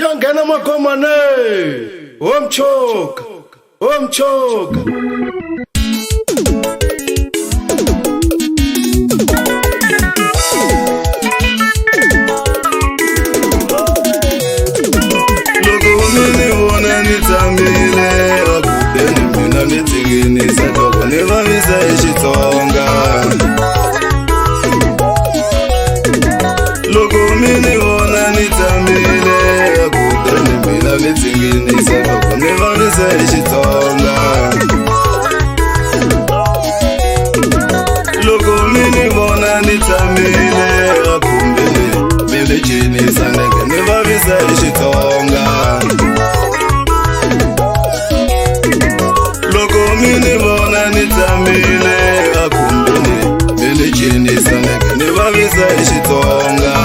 Yangena makomane omchoka Lokumini wona nitamile akudeni mina nitingini sadoko nivavisa ichitonga Lokumini wona nitamile akudeni mina nitingini sadoko nivavisa ichitonga Lokumini wona nitamile akudeni mina chini sanenge nivavisa ichitonga Lokumini wona nitamile akudeni mina chini sanenge nivavisa ichitonga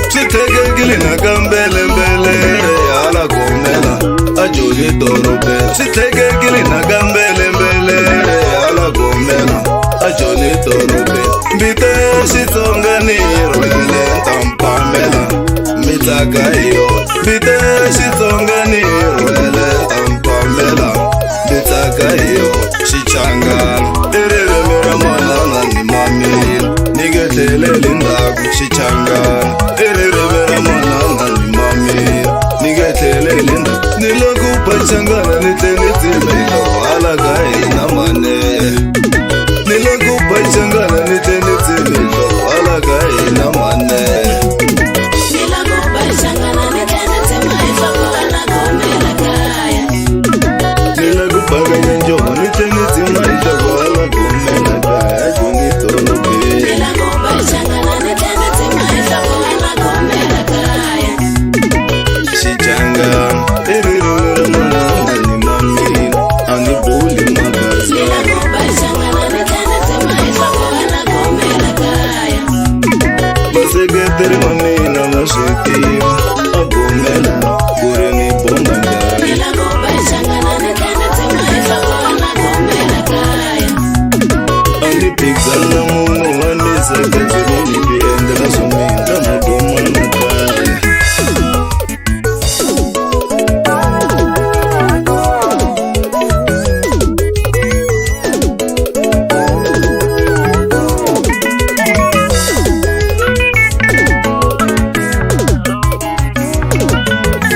Chitegekili na kambele mbele ala komela ajoli dorobe Chitegekili na kambele mbele ala komela ajoli dorobe Bite shitonga ni rwele tampamela mitaka iyo Bite shitonga ni rwele tampamela mitaka iyo shichangana Erere mera manana ni mamila Nigetele lindaku shichangana Erere mera manana ni mamila Nigetele lindaku Niloku pachangana nitenitime Ala gai na mane Niloku pachangana nitenitime Ala gai na mane Niloku pachangana nitenitime Ala komela kaya Niloku paganya njoba nitenitime Ala komela kaya Junitorobe Niloku pachangana nitenitime Ala komela kaya Shichangana Erere mera manana ni mamila Ani buli magazi Niloku pachangana nitenitime Ala komela kaya Basegetere mamina mashekira Agomela Kureni bomba njari Niloku pachangana nitenitime Ala komela kaya Ani pixana mumu Ani sekatiri nipi endela sumina Magoma nakaya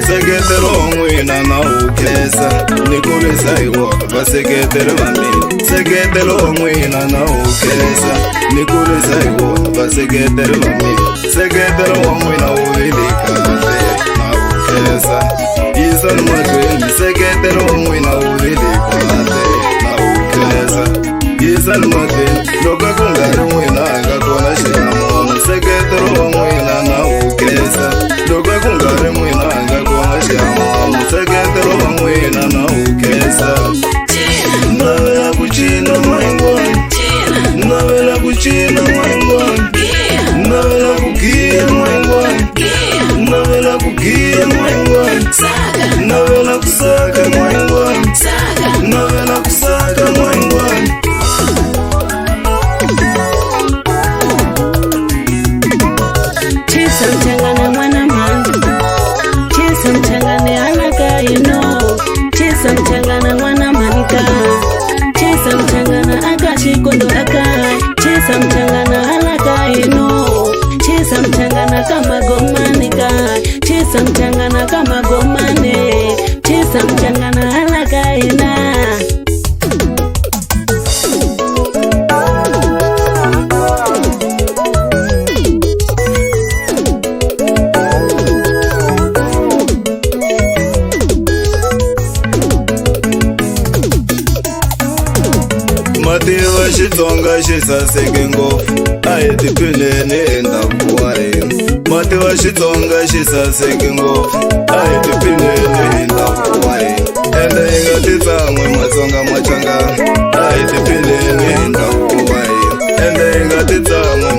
Seketero mwina na ukesa Nikulisa iwota Baseketero mamina Seketero mwina na ukesa Nikulisa iwota Baseketero mamina Seketero mwina uvilikate na ukesa Isan matweni Seketero mwina uvilikate na ukesa Isan matweni Loka kungari mwina Akakona shiramono Seketero mwina na ukesa Loka kungari mwina Akakona shiramono Seketero mwina na ukesa Nawela kuchina mwengwani Nawela kuchina mwengwani Nawela kukia mwengwani Nawela kukia mwengwani Nawela kusaka mwengwani Nawela kusaka mwengwani Chisa mchangane mwana manda Chisa mchangane alaka Chisa mchangane mwana manika Chisa mchangane akashikondo aka Chisa mchangane alaka Chisa mchangane kama gomanika Chisa mchangane kama gomane Chisa mchangane alaka Mativa shitonga shisaseke ngofu Ayetipileni endakuwae Mativa shitonga shisaseke ngofu Ayetipileni endakuwae Enda ingatitsamwe matsonga machanga Ayetipileni endakuwae Enda ingatitsamwe